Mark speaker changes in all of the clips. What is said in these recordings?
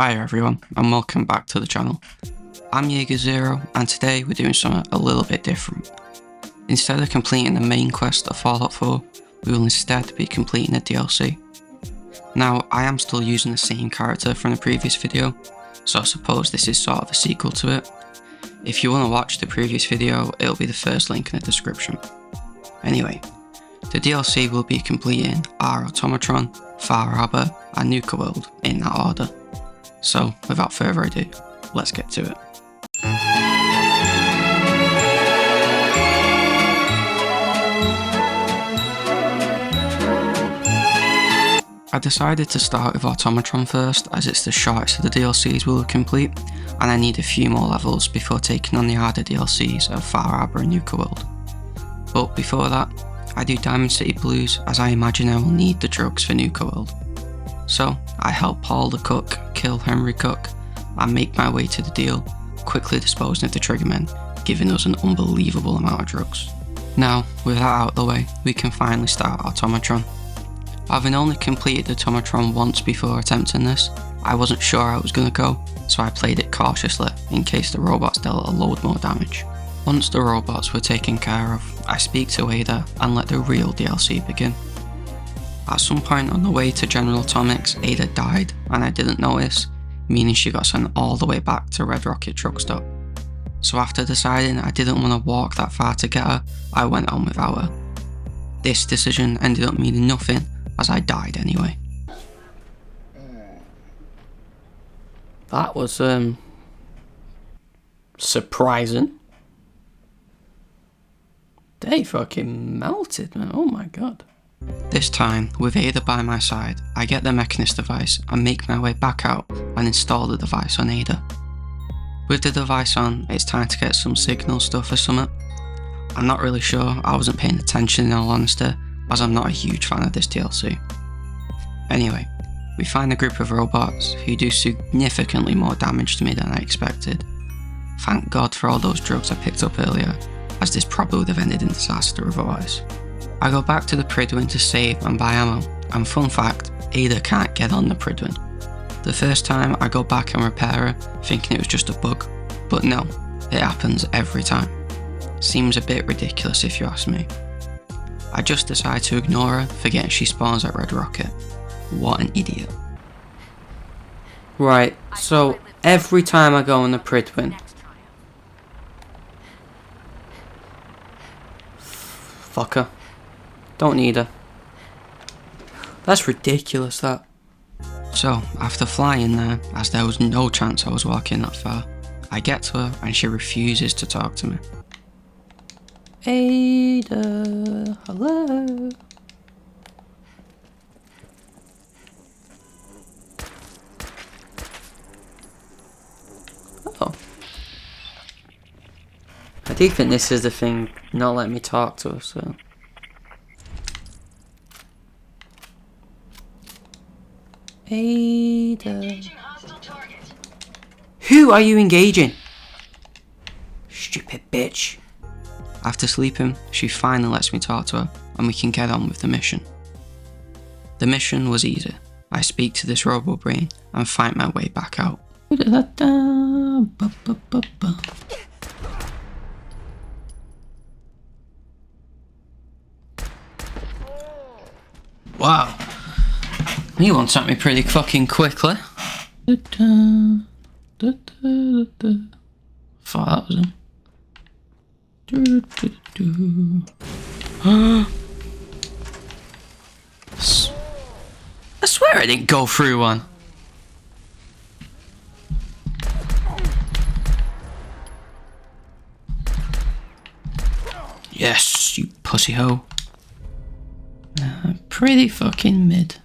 Speaker 1: Hi everyone, and welcome back to the channel. I'm Jaeger0, and today we're doing something a little bit different. Instead of completing the main quest of Fallout 4, we will instead be completing a DLC. Now, I am still using the same character from the previous video, so I suppose this is sort of a sequel to it. If you want to watch the previous video, it'll be the first link in the description. Anyway, the DLC will be completing our Automatron, Far Harbor, and Nar World in that order. So, without further ado, let's get to it. I decided to start with Automatron first, as it's the shortest of the DLCs we'll complete, and I need a few more levels before taking on the harder DLCs of Far Harbor and Nar World. But before that, I do Diamond City Blues, as I imagine I will need the drugs for Nar World. So, I help Paul the cook kill Henry Cook and make my way to the deal, quickly disposing of the triggermen, giving us an unbelievable amount of drugs. Now, with that out of the way, we can finally start Automatron. Having only completed the Automatron once before attempting this, I wasn't sure how it was going to go, so I played it cautiously in case the robots dealt a load more damage. Once the robots were taken care of, I speak to Ada and let the real DLC begin. At some point on the way to General Atomics, Ada died and I didn't notice, meaning she got sent all the way back to Red Rocket truck stop. So after deciding I didn't want to walk that far to get her, I went on without her. This decision ended up meaning nothing, as I died anyway. That was surprising. They fucking melted, man. Oh my god. This time, with Ada by my side, I get the Mechanist device and make my way back out and install the device on Ada. With the device on, it's time to get some signal stuff or something. I'm not really sure, I wasn't paying attention in all honesty, as I'm not a huge fan of this DLC. Anyway, we find a group of robots who do significantly more damage to me than I expected. Thank God for all those drugs I picked up earlier, as this probably would have ended in disaster otherwise. I go back to the Pridwin to save and buy ammo, and fun fact, Ada can't get on the Pridwin. The first time I go back and repair her, thinking it was just a bug, but no, it happens every time. Seems a bit ridiculous if you ask me. I just decide to ignore her, forgetting she spawns at Red Rocket. What an idiot. Right, so every time I go on the Pridwin, fuck her. Don't need her. That's ridiculous, that. So, after flying there, as there was no chance I was walking that far, I get to her and she refuses to talk to me. Ada, hello. Oh. I do think this is the thing not letting me talk to her, so. Ada. Who are you engaging? Stupid bitch. After sleeping, she finally lets me talk to her and we can get on with the mission. The mission was easy. I speak to this robo brain and fight my way back out. Wow. He wants at me pretty fucking quickly. Thought that was him. I swear I didn't go through one. Yes, you pussy hoe. Pretty fucking mid.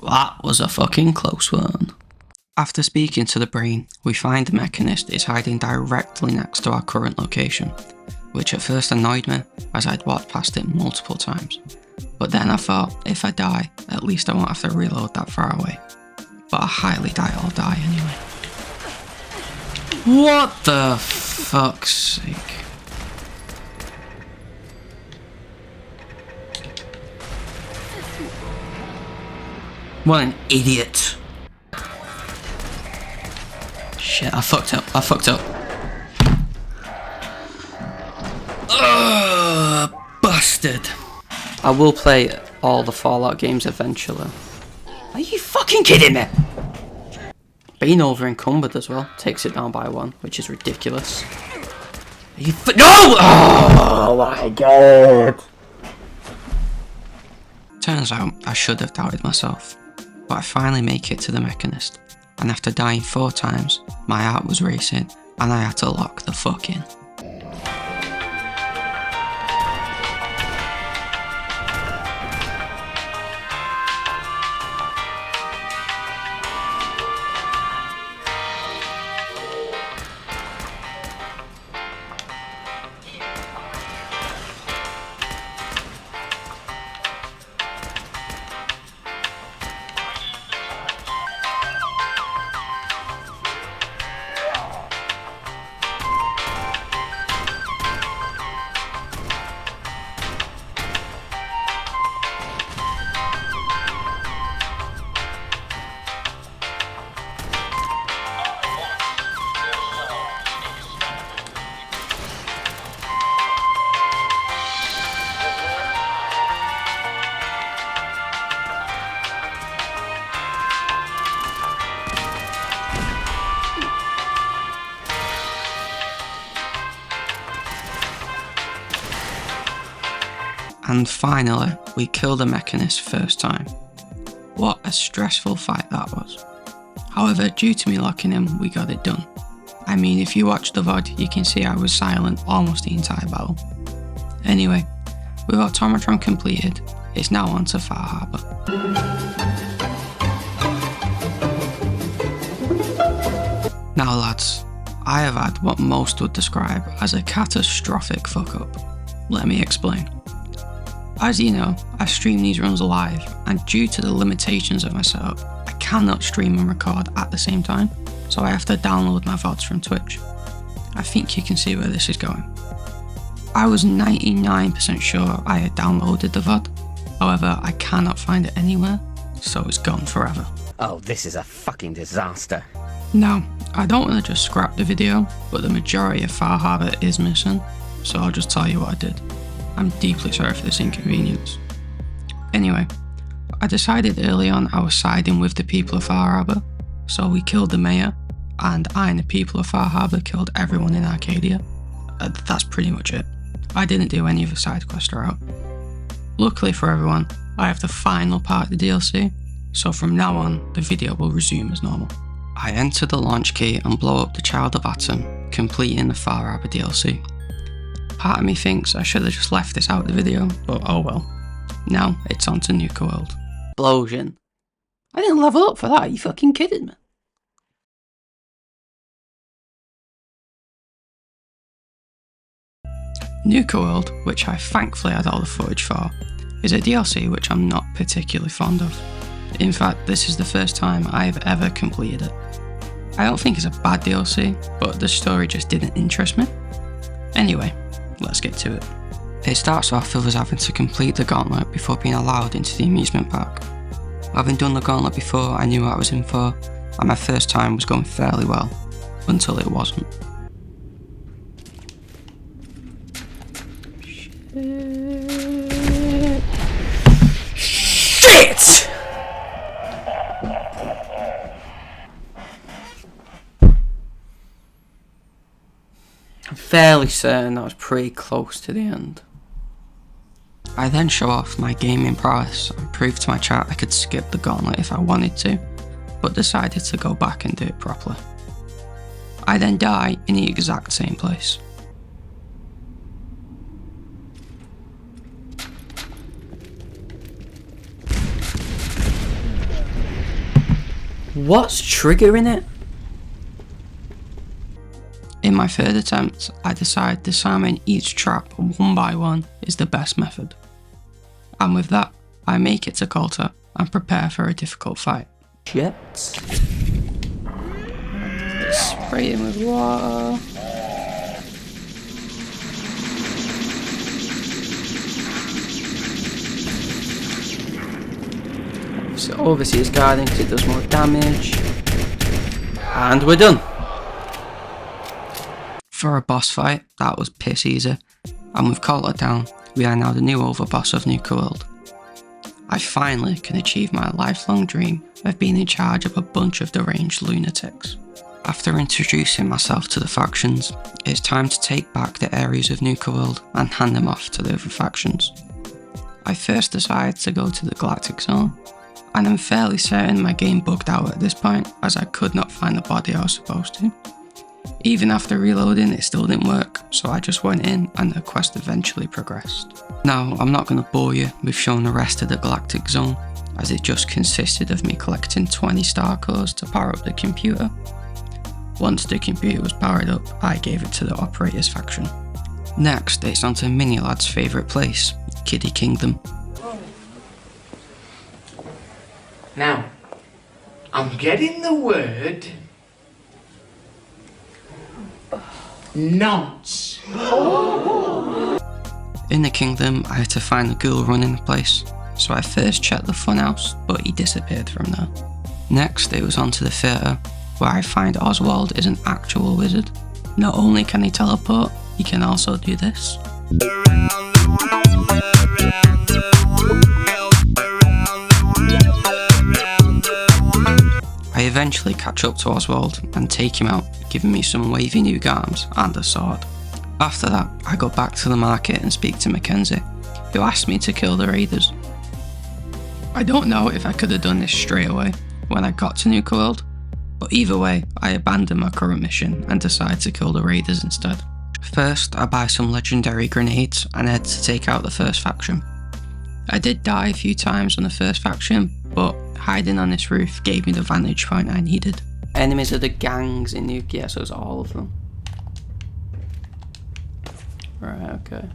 Speaker 1: That was a fucking close one. After speaking to the brain, we find the Mechanist is hiding directly next to our current location, which at first annoyed me as I'd walked past it multiple times. But then I thought, if I die, at least I won't have to reload that far away. But I highly doubt I'll die anyway. What the fuck's sake? What an idiot. Shit, I fucked up. Ugh, bastard. I will play all the Fallout games eventually. Are you fucking kidding me? Being over encumbered as well takes it down by 1, which is ridiculous. Are you no! Oh my god! Turns out I should have doubted myself, but I finally make it to the Mechanist, and after dying 4 times, my heart was racing and I had to lock the fuck in. And finally, we killed the Mechanist first time. What a stressful fight that was. However, due to me locking him, we got it done. I mean, if you watch the VOD, you can see I was silent almost the entire battle. Anyway, with Automatron completed, it's now on to Far Harbour. Now lads, I have had what most would describe as a catastrophic fuck up. Let me explain. As you know, I stream these runs live, and due to the limitations of my setup, I cannot stream and record at the same time, so I have to download my VODs from Twitch. I think you can see where this is going. I was 99% sure I had downloaded the VOD, however I cannot find it anywhere, so it's gone forever.
Speaker 2: Oh, this is a fucking disaster.
Speaker 1: Now, I don't want to just scrap the video, but the majority of Far Harbour is missing, so I'll just tell you what I did. I'm deeply sorry for this inconvenience. Anyway, I decided early on I was siding with the people of Far Harbour, so we killed the mayor, and I and the people of Far Harbour killed everyone in Arcadia. That's pretty much it. I didn't do any of the side quest route. Luckily for everyone, I have the final part of the DLC, so from now on, the video will resume as normal. I enter the launch key and blow up the Child of Atom, completing the Far Harbour DLC. Part of me thinks I should have just left this out of the video, but oh well. Now it's on to Nar World. Explosion. I didn't level up for that, are you fucking kidding me? Nar World, which I thankfully had all the footage for, is a DLC which I'm not particularly fond of. In fact, this is the first time I have ever completed it. I don't think it's a bad DLC, but the story just didn't interest me. Anyway, let's get to it. It starts off with us having to complete the gauntlet before being allowed into the amusement park. Having done the gauntlet before, I knew what I was in for, and my first time was going fairly well, until it wasn't. Shit! I'm fairly certain I was pretty close to the end. I then show off my gaming prowess and prove to my chat I could skip the gauntlet if I wanted to, but decided to go back and do it properly. I then die in the exact same place. What's triggering it? In my third attempt, I decide disarming each trap one by one is the best method. And with that, I make it to Coulter and prepare for a difficult fight. Shit. Spray him with water. this Overseer's Guardian because it does more damage. And we're done! For a boss fight, that was piss easy. And with Coulter down, we are now the new overboss of Nuka World. I finally can achieve my lifelong dream of being in charge of a bunch of deranged lunatics. After introducing myself to the factions, it's time to take back the areas of Nuka World and hand them off to the other factions. I first decided to go to the Galactic Zone, and I'm fairly certain my game bugged out at this point as I could not find the body I was supposed to. Even after reloading, it still didn't work, so I just went in and the quest eventually progressed. Now, I'm not going to bore you with showing the rest of the Galactic Zone, as it just consisted of me collecting 20 star cores to power up the computer. Once the computer was powered up, I gave it to the Operators faction. Next, it's on to Minilad's favourite place, Kiddie Kingdom.
Speaker 3: Now, I'm getting the word nonce.
Speaker 1: In the kingdom, I had to find the ghoul running the place, so I first checked the funhouse, but he disappeared from there. Next, it was on to the theatre, where I find Oswald is an actual wizard. Not only can he teleport, he can also do this. I eventually catch up to Oswald and take him out, giving me some wavy new arms and a sword. After that, I go back to the market and speak to Mackenzie, who asked me to kill the raiders. I don't know if I could have done this straight away when I got to Nuka World, but either way, I abandoned my current mission and decide to kill the raiders instead. First, I buy some legendary grenades and head to take out the first faction. I did die a few times on the first faction, but hiding on this roof gave me the vantage point I needed. Enemies are the gangs in Nuka, yeah, so it's all of them. Right, okay.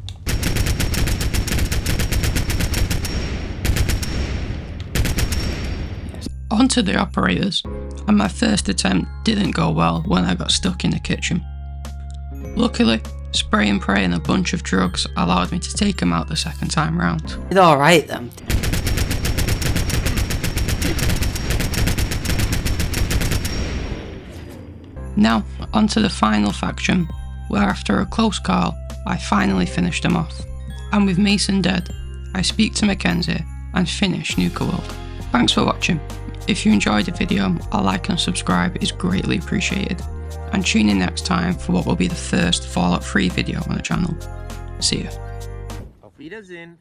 Speaker 1: Yes. On to the Operators, and my first attempt didn't go well when I got stuck in the kitchen. Luckily, spray and pray and a bunch of drugs allowed me to take him out the second time round. It's alright then. Now, on to the final faction, where after a close call, I finally finished them off. And with Mason dead, I speak to Mackenzie and finish Nuka World. Thanks for watching. If you enjoyed the video, a like and subscribe is greatly appreciated. And tune in next time for what will be the first Fallout 3 video on the channel. See ya.
Speaker 3: Auf Wiedersehen.